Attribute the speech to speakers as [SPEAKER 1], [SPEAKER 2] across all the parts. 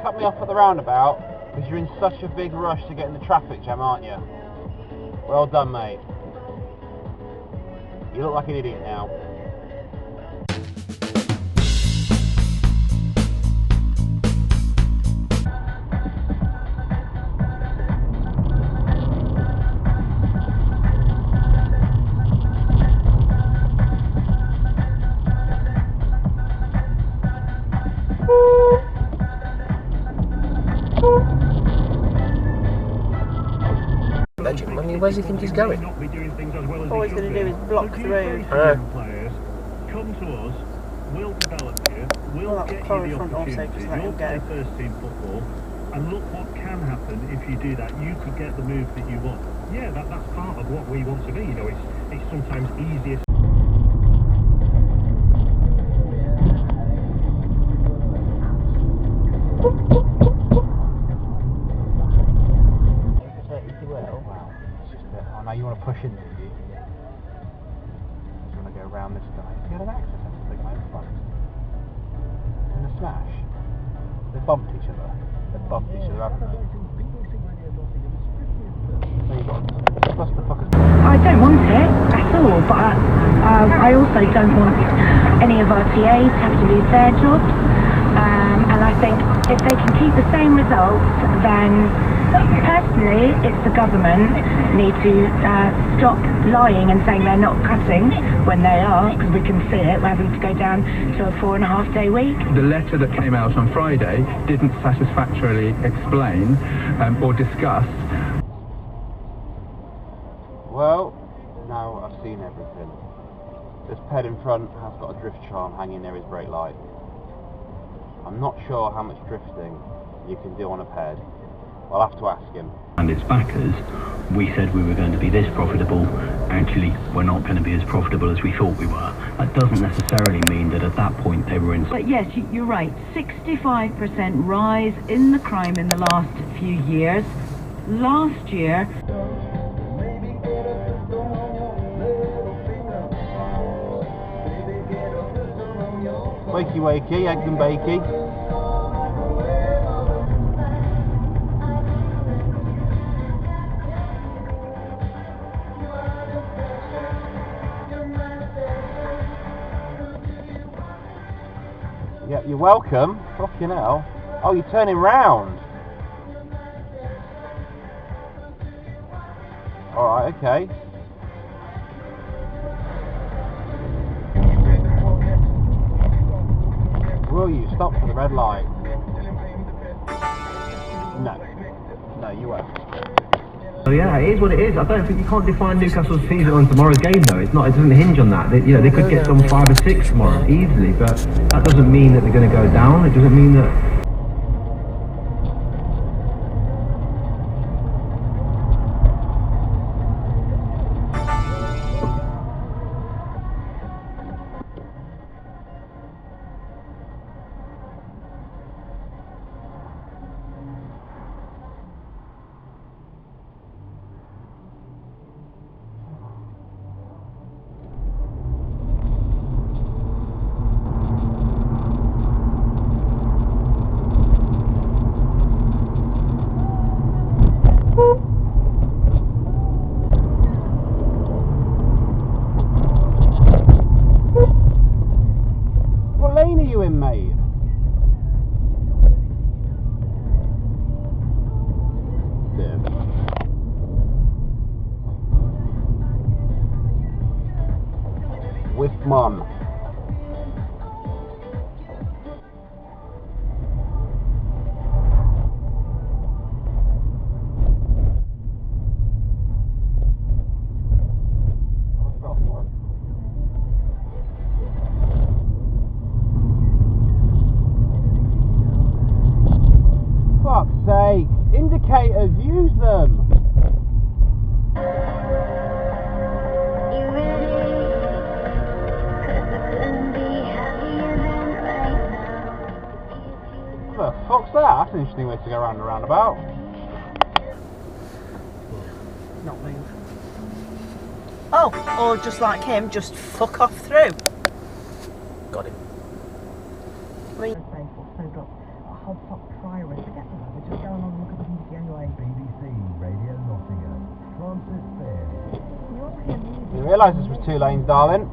[SPEAKER 1] cut me off at the roundabout because you're in such a big rush to get in the traffic jam, aren't you? Well done, mate. You look like an idiot now.
[SPEAKER 2] I mean, where's he think he's going?
[SPEAKER 3] All he's going to do is block the road.
[SPEAKER 4] Come to us, we'll develop you, we'll get you the opportunity, you'll play first team football, and look what can happen if you do that. You could get the move that you want. Yeah, that's part of what we want to be, you know, it's sometimes easier.
[SPEAKER 1] Now you want to push in, do you? You want to go around this guy. He had an accident, I think, in front. In a smash. They bumped each other. Haven't they? So you got bust the fuckers.
[SPEAKER 5] I don't want it at all, but I also don't want any of our TAs to have to lose their jobs. And I think if they can keep the same results, then personally, it's the government need to stop lying and saying they're not cutting when they are, because we can see it. We're having to go down to a 4.5-day week.
[SPEAKER 6] The letter that came out on Friday didn't satisfactorily explain or discuss.
[SPEAKER 1] Well, now I've seen everything. This ped in front has got a drift charm hanging near his brake light. I'm not sure how much drifting you can do on a ped. I'll have to ask him.
[SPEAKER 7] And its backers, we said we were going to be this profitable. Actually, we're not going to be as profitable as we thought we were. That doesn't necessarily mean that at that point they were in...
[SPEAKER 5] But yes, you're right. 65% rise in the crime in the last few years. Last year...
[SPEAKER 1] Wakey wakey, eggs and bakey. Yeah, you're welcome. Fucking hell. Oh, you're turning round. Alright, okay. Will you stop for the red light? No, you won't.
[SPEAKER 2] So yeah, it is what it is. I don't think you can't define Newcastle's season on tomorrow's game though. It doesn't hinge on that. They could get some 5 or 6 tomorrow easily, but that doesn't mean that they're going to go down. It doesn't mean that.
[SPEAKER 1] What lane are you in, mate? With mum. Fuck's sake! Indicators, use them! What the fuck's that? That's an interesting way to go round and roundabout.
[SPEAKER 3] Not move. Oh, or just like him, just fuck off through.
[SPEAKER 2] Got him.
[SPEAKER 3] I mean,
[SPEAKER 2] whole fuck prioress. Forget the weather, just go along and look at the beauty anyway.
[SPEAKER 8] BBC Radio Nottingham. Francis Fair.
[SPEAKER 1] You realise this was 2 lanes, darling?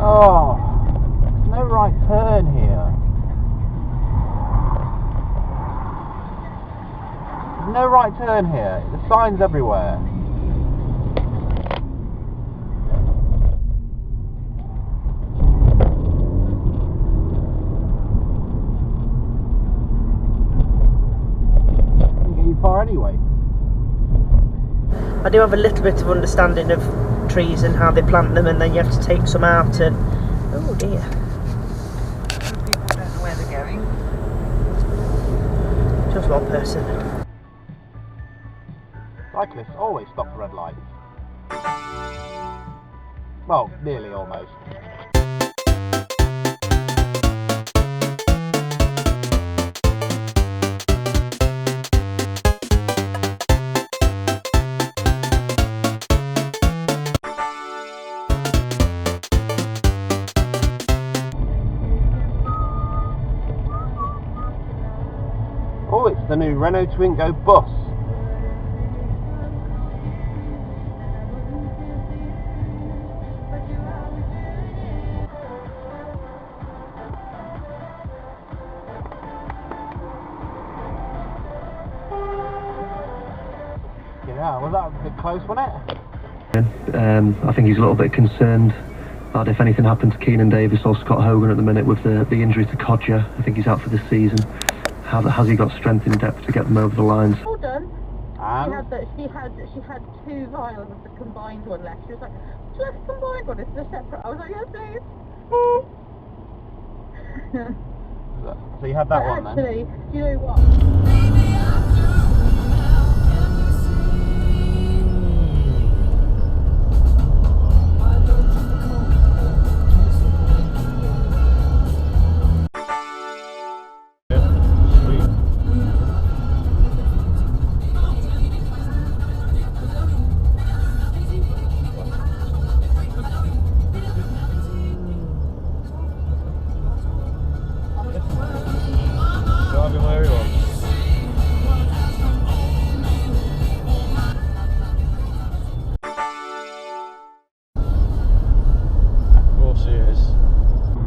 [SPEAKER 1] Oh, there's no right turn here. There's no right turn here. The signs everywhere. Doesn't get you far anyway.
[SPEAKER 3] I do have a little bit of understanding of trees and how they plant them, and then you have to take some out and... Oh dear.
[SPEAKER 9] Some people don't know where they're going.
[SPEAKER 3] Just one person.
[SPEAKER 1] Cyclists always stop for red lights. Well, nearly almost. Oh, it's the new Renault Twingo bus. Yeah, was that a bit close, wasn't it?
[SPEAKER 2] I think he's a little bit concerned about if anything happened to Keenan Davis or Scott Hogan at the minute with the injury to Codger. I think he's out for the season. Has he got strength in depth to get them over the lines?
[SPEAKER 10] Well done.
[SPEAKER 1] And
[SPEAKER 10] She had 2 vials of the combined one left. She was like, "Do you like a combined one? It's a separate." I was like, "Yes, please."
[SPEAKER 1] so you had that one then?
[SPEAKER 10] Actually, do you know what?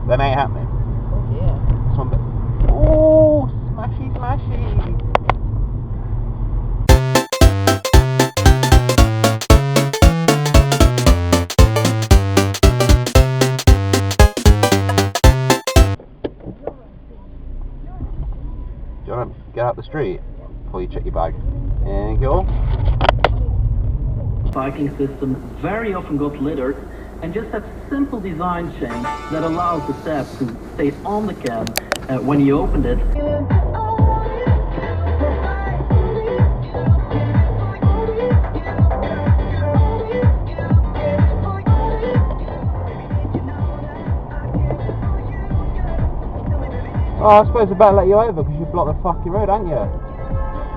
[SPEAKER 1] That ain't happening.
[SPEAKER 3] Oh dear.
[SPEAKER 1] Some bit. Oh, smashy, smashy. Do you want to get out the street before you check your bag? There you go.
[SPEAKER 7] Parking system very often got littered, and just that simple design change that allows the step to stay on the cab when you opened it.
[SPEAKER 1] Oh, I suppose I better let you over because you blocked the fucking road, ain't you?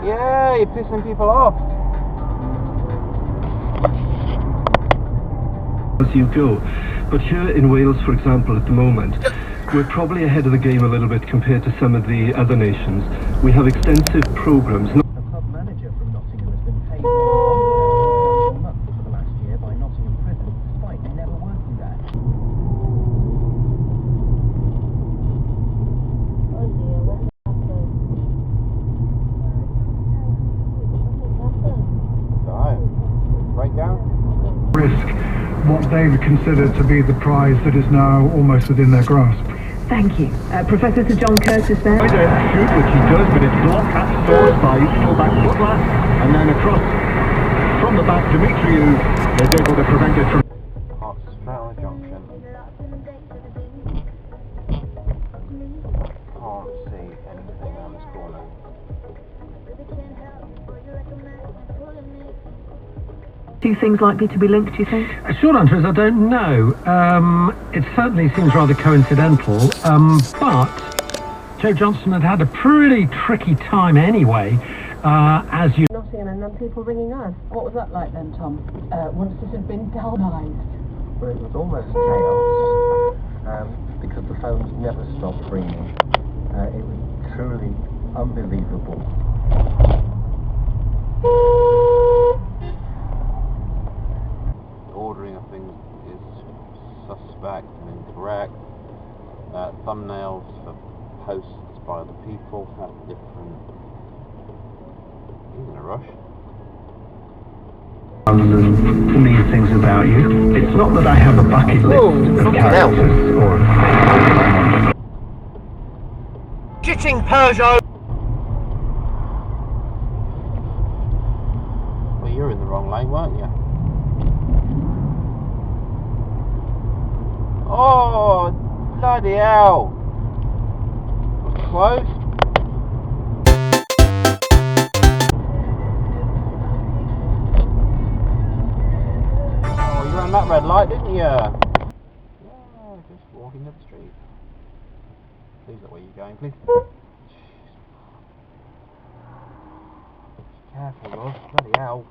[SPEAKER 1] Yeah, you're pissing people off.
[SPEAKER 11] As you go. But here in Wales, for example, at the moment, we're probably ahead of the game a little bit compared to some of the other nations. We have extensive programs.
[SPEAKER 2] The club manager from Nottingham has been paid for months for the last year by Nottingham Prison, despite never working there.
[SPEAKER 10] Oh dear, what happened?
[SPEAKER 1] Breakdown?
[SPEAKER 11] Risk what they would consider to be the prize that is now almost within their grasp.
[SPEAKER 12] Thank you. Professor Sir John Curtis there.
[SPEAKER 7] I don't shoot, which he does, but it's blocked at source by fullback Butler, and then across from the back, Dimitriou is able to prevent it from...
[SPEAKER 1] Oxford Junction. Can't see anything around this corner.
[SPEAKER 12] Two things likely to be linked, do you think?
[SPEAKER 13] A short answer is I don't know. It certainly seems rather coincidental, but Joe Johnston had a pretty tricky time anyway, as you...
[SPEAKER 12] Nottingham and then people ringing us. What was that like then, Tom? Once this had been galvanised?
[SPEAKER 2] Well, it was almost chaos, because the phones never stopped ringing. It was truly unbelievable.
[SPEAKER 1] Ordering of things is suspect and incorrect. Thumbnails for posts by the people have different... He's in a rush.
[SPEAKER 2] Rather than mean things about you. It's not that I have a bucket list of characters or...
[SPEAKER 3] Shitting Peugeot!
[SPEAKER 1] Well, you're in the wrong lane, weren't you? Oh, bloody hell! Close. Oh, you ran that red light, didn't you? Yeah, just walking up the street. Please look where you're going, please. Careful, love. Bloody hell.